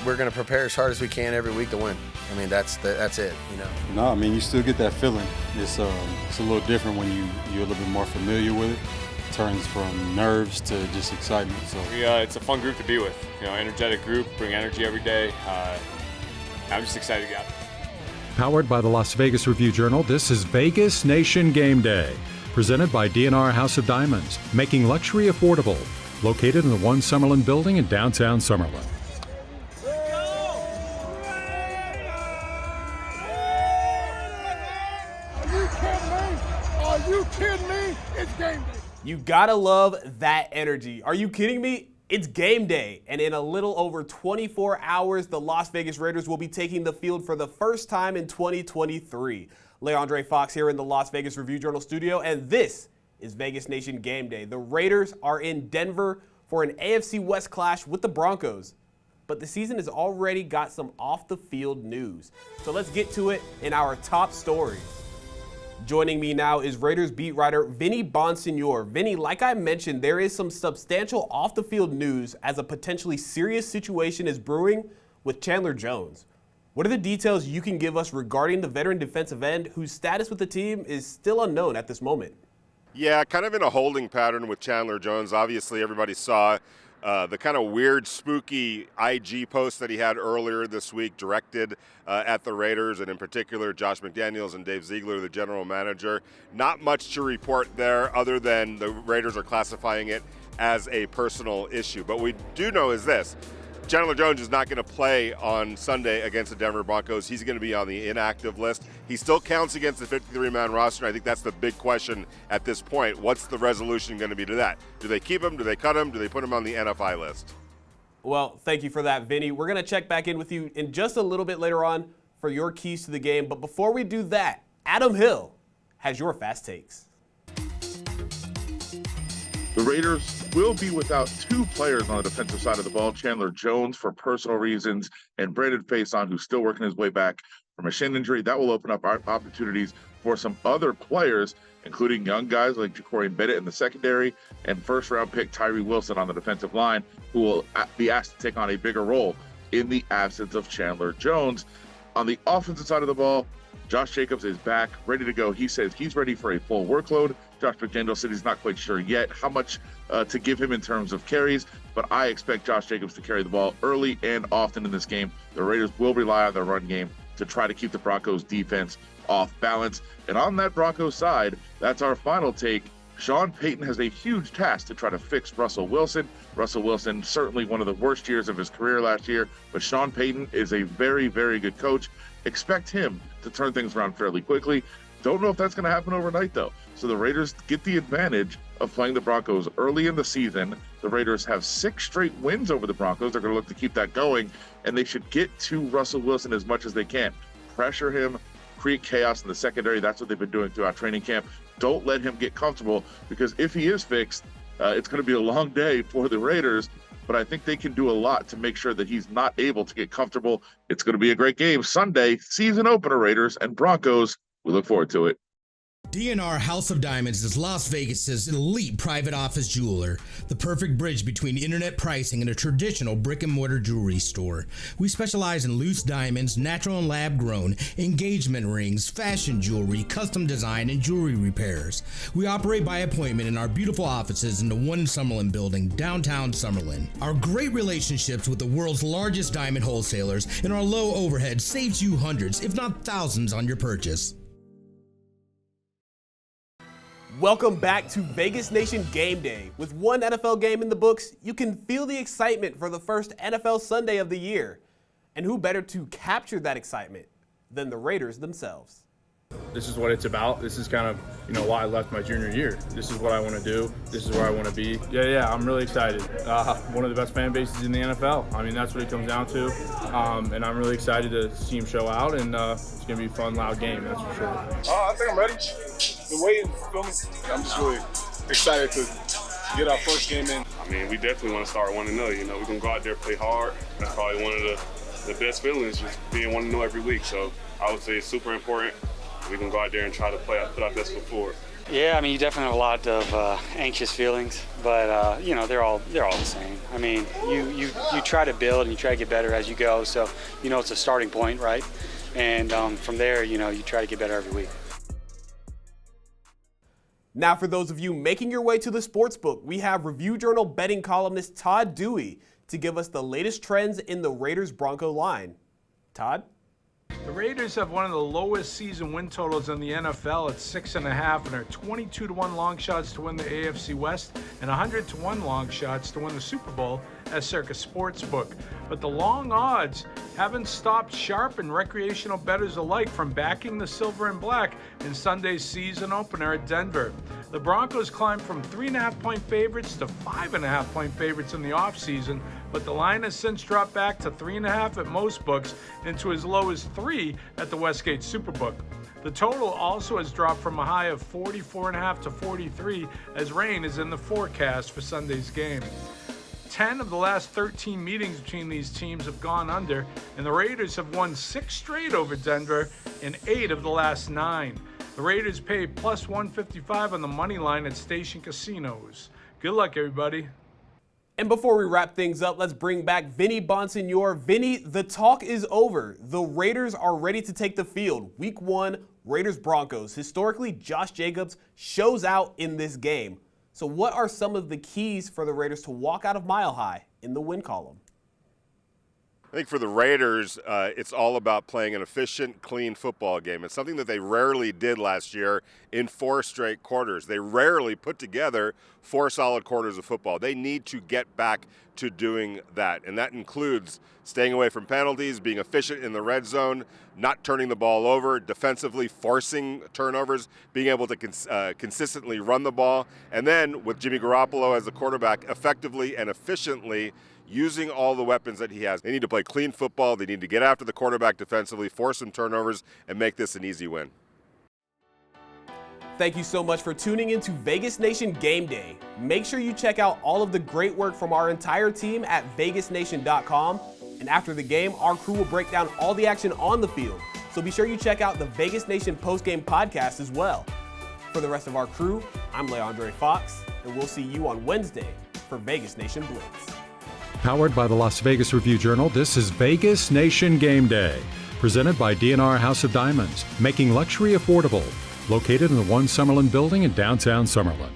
we're going to prepare as hard as we can every week to win. I mean, that's it, you know. No, I mean, you still get that feeling. It's a little different when you're a little bit more familiar with it. It turns from nerves to just excitement. So it's a fun group to be with. You know, energetic group, bring energy every day. I'm just excited to get out. Powered by the Las Vegas Review-Journal, this is Vegas Nation Game Day. Presented by DNR House of Diamonds, making luxury affordable. Located in the One Summerlin building in downtown Summerlin. Are you kidding me? It's game day. You gotta love that energy. Are you kidding me? It's game day. And in a little over 24 hours, the Las Vegas Raiders will be taking the field for the first time in 2023. Leandre Fox here in the Las Vegas Review-Journal studio, and this is Vegas Nation Game Day. The Raiders are in Denver for an AFC West clash with the Broncos, but the season has already got some off-the-field news. So let's get to it in our top stories. Joining me now is Raiders beat writer Vinny Bonsignore. Vinny, like I mentioned, there is some substantial off-the-field news as a potentially serious situation is brewing with Chandler Jones. What are the details you can give us regarding the veteran defensive end whose status with the team is still unknown at this moment? Yeah, kind of in a holding pattern with Chandler Jones. Obviously, everybody saw the kind of weird, spooky IG post that he had earlier this week directed at the Raiders, and in particular, Josh McDaniels and Dave Ziegler, the general manager. Not much to report there other than the Raiders are classifying it as a personal issue. But what we do know is this. Chandler Jones is not going to play on Sunday against the Denver Broncos. He's going to be on the inactive list. He still counts against the 53-man roster. I think that's the big question at this point. What's the resolution going to be to that? Do they keep him? Do they cut him? Do they put him on the NFI list? Well, thank you for that, Vinny. We're going to check back in with you in just a little bit later on for your keys to the game. But before we do that, Adam Hill has your fast takes. The Raiders will be without two players on the defensive side of the ball, Chandler Jones for personal reasons and Brandon Faison, who's still working his way back from a shin injury. That will open up opportunities for some other players, including young guys like Ja'Cory Bennett in the secondary and first-round pick Tyree Wilson on the defensive line, who will be asked to take on a bigger role in the absence of Chandler Jones. On the offensive side of the ball, Josh Jacobs is back, ready to go. He says he's ready for a full workload. Josh McDaniels said he's not quite sure yet how much to give him in terms of carries, but I expect Josh Jacobs to carry the ball early and often in this game. The Raiders will rely on their run game to try to keep the Broncos defense off balance. And on that Broncos side, that's our final take. Sean Payton has a huge task to try to fix Russell Wilson. Russell Wilson, certainly one of the worst years of his career last year, but Sean Payton is a very, very good coach. Expect him to turn things around fairly quickly. Don't know if that's going to happen overnight, though. So the Raiders get the advantage of playing the Broncos early in the season. The Raiders have 6 straight wins over the Broncos. They're going to look to keep that going, and they should get to Russell Wilson as much as they can. Pressure him, create chaos in the secondary. That's what they've been doing throughout training camp. Don't let him get comfortable, because if he is fixed, it's going to be a long day for the Raiders. But I think they can do a lot to make sure that he's not able to get comfortable. It's going to be a great game. Sunday, season opener, Raiders and Broncos. We look forward to it. DNR House of Diamonds is Las Vegas's elite private office jeweler, the perfect bridge between internet pricing and a traditional brick-and-mortar jewelry store. We specialize in loose diamonds, natural and lab-grown, engagement rings, fashion jewelry, custom design, and jewelry repairs. We operate by appointment in our beautiful offices in the One Summerlin building, downtown Summerlin. Our great relationships with the world's largest diamond wholesalers and our low overhead saves you hundreds, if not thousands, on your purchase. Welcome back to Vegas Nation Game Day. With one NFL game in the books, you can feel the excitement for the first NFL Sunday of the year. And who better to capture that excitement than the Raiders themselves? This is what it's about. This is kind of, why I left my junior year. This is what I want to do. This is where I want to be. Yeah, I'm really excited. One of the best fan bases in the NFL. I mean, that's what it comes down to. And I'm really excited to see him show out, and it's going to be a fun, loud game, that's for sure. I think I'm ready. The way it's feeling, I'm just really excited to get our first game in. I mean, we definitely want to start 1-0. We're going to go out there, play hard. That's probably one of the best feelings, just being 1-0 every week. So I would say it's super important. We can go out there and try to put our best foot forward. Yeah, I mean, you definitely have a lot of anxious feelings, but you know, they're all the same. I mean, you try to build and you try to get better as you go. So, you know, it's a starting point, right? And from there, you know, you try to get better every week. Now, for those of you making your way to the sportsbook, we have Review Journal betting columnist Todd Dewey to give us the latest trends in the Raiders-Bronco line. Todd? The Raiders have one of the lowest season win totals in the NFL at 6.5 and are 22-1 long shots to win the AFC West and 100-1 long shots to win the Super Bowl at Circa Sportsbook. But the long odds haven't stopped sharp and recreational bettors alike from backing the silver and black in Sunday's season opener at Denver. The Broncos climbed from 3.5-point favorites to 5.5-point favorites in the offseason, but the line has since dropped back to 3.5 at most books and to as low as 3 at the Westgate Superbook. The total also has dropped from a high of 44.5 to 43 as rain is in the forecast for Sunday's game. 10 of the last 13 meetings between these teams have gone under, and the Raiders have won 6 straight over Denver in 8 of the last 9. The Raiders pay plus 155 on the money line at station casinos. Good luck, everybody. And before we wrap things up, let's bring back Vinny Bonsignore. Vinny, the talk is over. The Raiders are ready to take the field. Week 1, Raiders-Broncos. Historically, Josh Jacobs shows out in this game. So what are some of the keys for the Raiders to walk out of Mile High in the win column? I think for the Raiders, it's all about playing an efficient, clean football game. It's something that they rarely did last year in 4 straight quarters. They rarely put together 4 solid quarters of football. They need to get back to doing that, and that includes staying away from penalties, being efficient in the red zone, not turning the ball over, defensively forcing turnovers, being able to consistently run the ball, and then with Jimmy Garoppolo as the quarterback, effectively and efficiently using all the weapons that he has. They need to play clean football. They need to get after the quarterback defensively, force some turnovers, and make this an easy win. Thank you so much for tuning into Vegas Nation Game Day. Make sure you check out all of the great work from our entire team at vegasnation.com. And after the game, our crew will break down all the action on the field. So be sure you check out the Vegas Nation postgame podcast as well. For the rest of our crew, I'm Leandre Fox, and we'll see you on Wednesday for Vegas Nation Blitz. Powered by the Las Vegas Review-Journal, this is Vegas Nation Game Day. Presented by DNR House of Diamonds, making luxury affordable. Located in the One Summerlin building in downtown Summerlin.